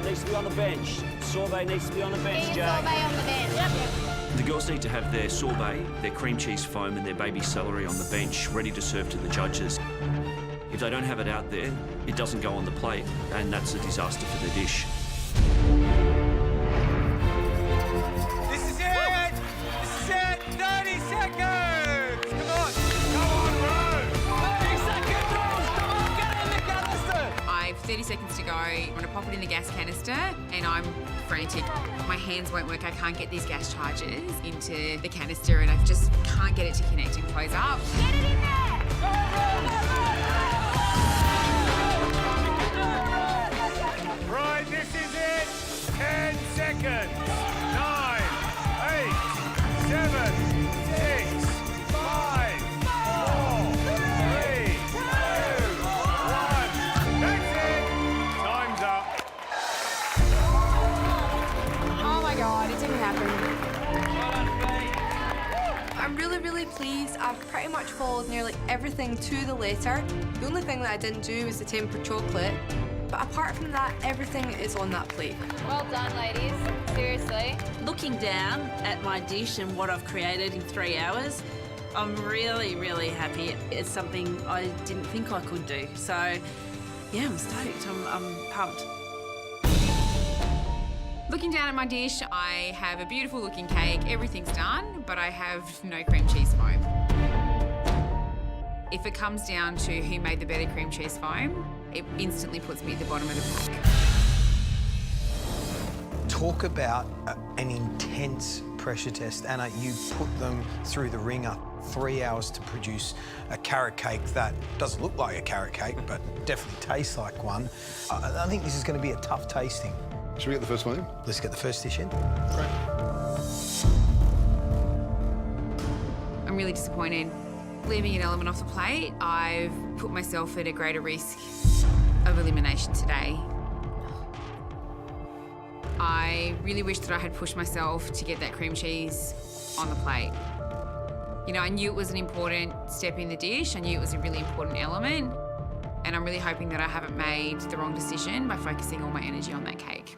needs to be on the bench. Sorbet needs to be on the bench, Jack. Sorbet on the bench. Yep. The girls need to have their sorbet, their cream cheese foam and their baby celery on the bench ready to serve to the judges. If they don't have it out there, it doesn't go on the plate, and that's a disaster for the dish. This is it! This is it! 30 seconds! Come on! Come on, Rose! 30 seconds, Rose! Come on, get it in the canister! I've 30 seconds to go. I'm going to pop it in the gas canister, and I'm frantic. My hands won't work. I can't get these gas charges into the canister, and I just can't get it to connect and close up. Get it in there! Right, this is it. 10 seconds. 9, 8, 7, 6, 5, 4, 3, 2, 1. That's it. Time's up. Oh my God, it didn't happen. I'm really pleased. I've pretty much followed nearly everything to the letter. The only thing that I didn't do was the tempered chocolate. But apart from that, everything is on that plate. Well done, ladies. Seriously. Looking down at my dish and what I've created in 3 hours, I'm really happy. It's something I didn't think I could do. So, yeah, I'm stoked. I'm pumped. Looking down at my dish, I have a beautiful looking cake. Everything's done, but I have no cream cheese foam. If it comes down to who made the better cream cheese foam, it instantly puts me at the bottom of the pack. Talk about an intense pressure test. Anna, you put them through the ringer. 3 hours to produce a carrot cake that doesn't look like a carrot cake, but definitely tastes like one. I think this is going to be a tough tasting. Should we get the first one in? Let's get the first dish in. Great. I'm really disappointed. Leaving an element off the plate, I've put myself at a greater risk of elimination today. I really wish that I had pushed myself to get that cream cheese on the plate. You know, I knew it was an important step in the dish. I knew it was a really important element. And I'm really hoping that I haven't made the wrong decision by focusing all my energy on that cake.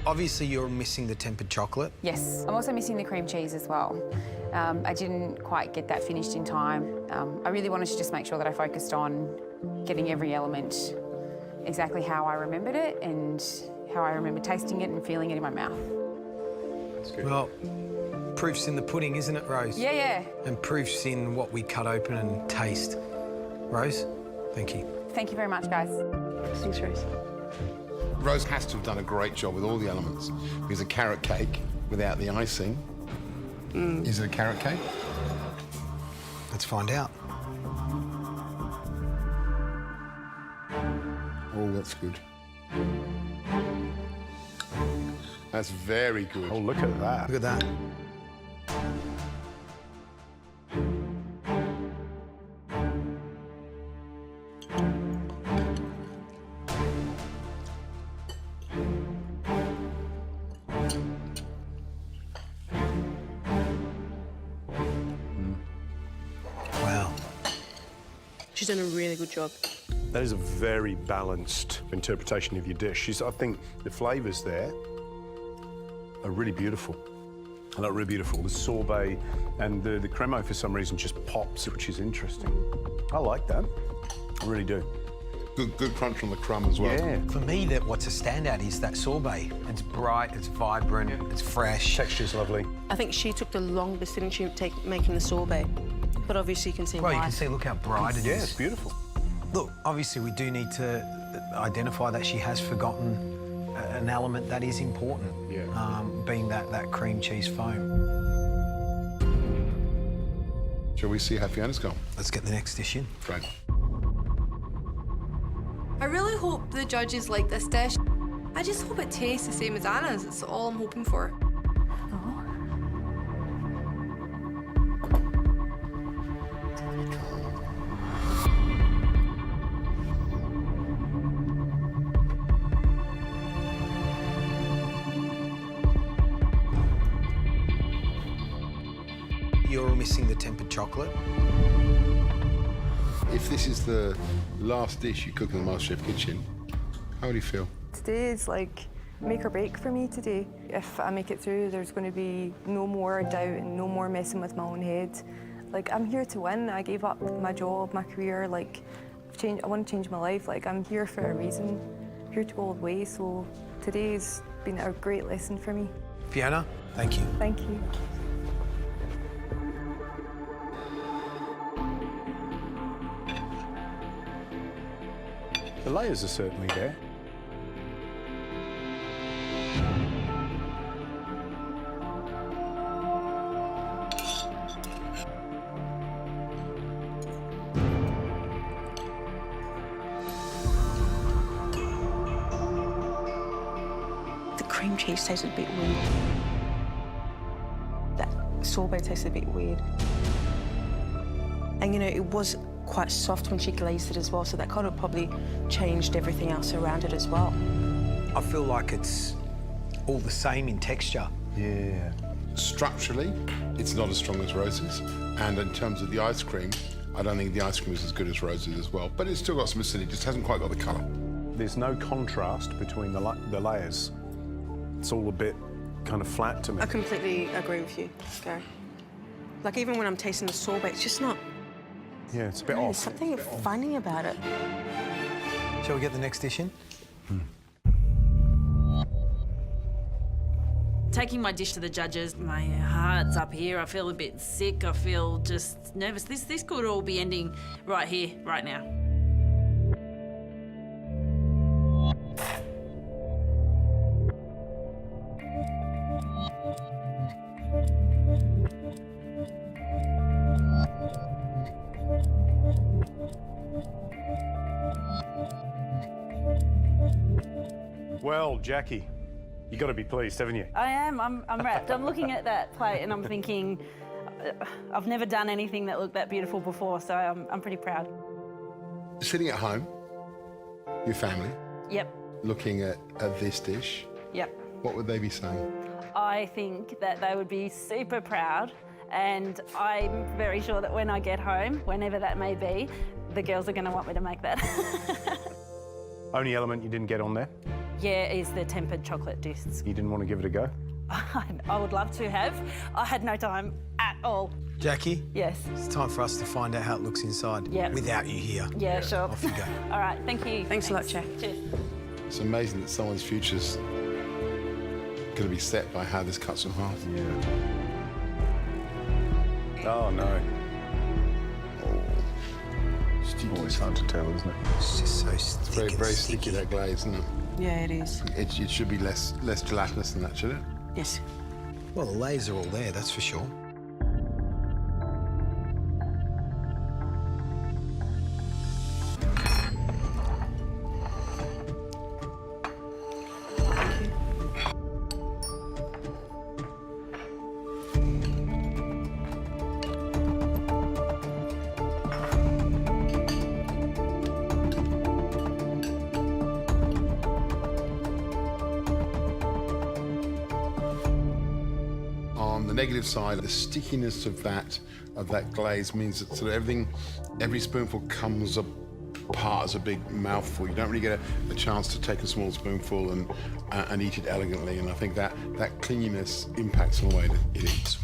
Obviously, you're missing the tempered chocolate. Yes, I'm also missing the cream cheese as well. I didn't quite get that finished in time. I really wanted to just make sure that I focused on getting every element exactly how I remembered it and how I remember tasting it and feeling it in my mouth. That's good. Well, proof's in the pudding, isn't it, Rose? Yeah. And proof's in what we cut open and taste. Rose, thank you. Thank you very much, guys. Thanks, Rose. Rose has to have done a great job with all the elements, because a carrot cake without the icing, is it a carrot cake? Let's find out. Oh, that's good. That's very good. Oh, look at that. Look at that. Wow. She's done a really good job. That is a very balanced interpretation of your dish. I think the flavours there are really beautiful. I look really beautiful. The sorbet and the cremo, for some reason, just pops, which is interesting. I like that. I really do. Good crunch on the crumb as well. Yeah. For me, what's a standout is that sorbet. It's bright, it's vibrant, it's fresh. Texture's lovely. I think she took the longest, didn't she, making the sorbet? But obviously you can see Well, why. you can see, look how bright it is. Yeah, it's beautiful. Look, obviously we do need to identify that she has forgotten an element that is important, being that cream cheese foam. Shall we see how Fiona's gone? Let's get the next dish in. Great. I really hope the judges like this dish. I just hope it tastes the same as Anna's. That's all I'm hoping for. You're missing the tempered chocolate. If this is the last dish you cook in the MasterChef kitchen, how would you feel? Today is like make or break for me today. If I make it through, there's going to be no more doubt and no more messing with my own head. Like, I'm here to win. I gave up my job, my career, like, I want to change my life. Like, I'm here for a reason, here to go all the way. So today's been a great lesson for me. Fiona, thank you. Thank you. The layers are certainly there. The cream cheese tasted a bit weird. That sorbet tasted a bit weird. And, you know, it was quite soft when she glazed it as well, so that kind of probably changed everything else around it as well. I feel like it's all the same in texture. Yeah. Structurally, it's not as strong as Rose's. And in terms of the ice cream, I don't think the ice cream is as good as Rose's as well. But it's still got some acidity, just hasn't quite got the colour. There's no contrast between the layers. It's all a bit kind of flat to me. I completely agree with you, Gary. Like, even when I'm tasting the sorbet, it's just not... Yeah, it's a bit There's off. something funny about it. Shall we get the next dish in? Taking my dish to the judges, my heart's up here. I feel a bit sick. I feel just nervous. This could all be ending right here, right now. Well, Jacqui, you got to be pleased, haven't you? I am. I'm wrapped. I'm looking at that plate and I'm thinking, I've never done anything that looked that beautiful before, so I'm pretty proud. Sitting at home, your family, Yep. looking at this dish, Yep. what would they be saying? I think that they would be super proud, and I'm very sure that when I get home, whenever that may be, the girls are going to want me to make that. Only element you didn't get on there? Yeah, is the tempered chocolate discs. You didn't want to give it a go? I would love to have. I had no time at all. Jacqui? Yes. It's time for us to find out how it looks inside. Yep. Without you here. Yeah, sure. Off you go. All right, thank you. Thanks a lot, Chef. Cheers. It's amazing that someone's future's going to be set by how this cuts in half. Yeah. Oh, no. Always hard to tell, isn't it? It's just so thick Very sticky, that glaze, isn't it? Yeah, it is. It should be less gelatinous than that, should it? Yes. Well, the layers are all there, that's for sure. On the negative side, the stickiness of that glaze means that sort of every spoonful comes apart as a big mouthful. You don't really get a chance to take a small spoonful and eat it elegantly. And I think that cleanliness impacts on the way that it eats.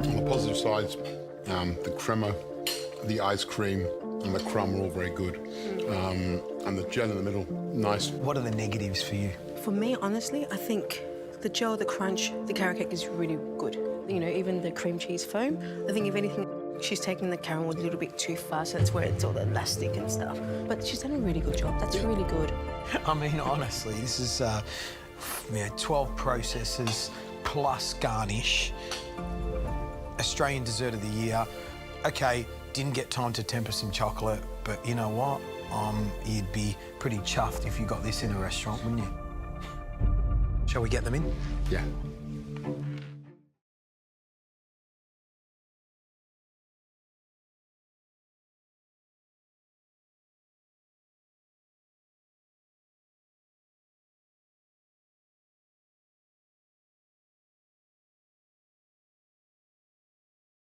On the positive side, the crema, the ice cream, and the crumb are all very good. And the gel in the middle, nice. What are the negatives for you? For me, honestly, I think the gel, the crunch, the carrot cake is really good. You know, even the cream cheese foam. I think if anything, she's taking the caramel a little bit too far, so that's where it's all elastic and stuff. But she's done a really good job. That's really good. I mean, honestly, this is 12 processes plus garnish. Australian dessert of the year. Okay, didn't get time to temper some chocolate, but you know what? You'd be pretty chuffed if you got this in a restaurant, wouldn't you? Shall we get them in? Yeah.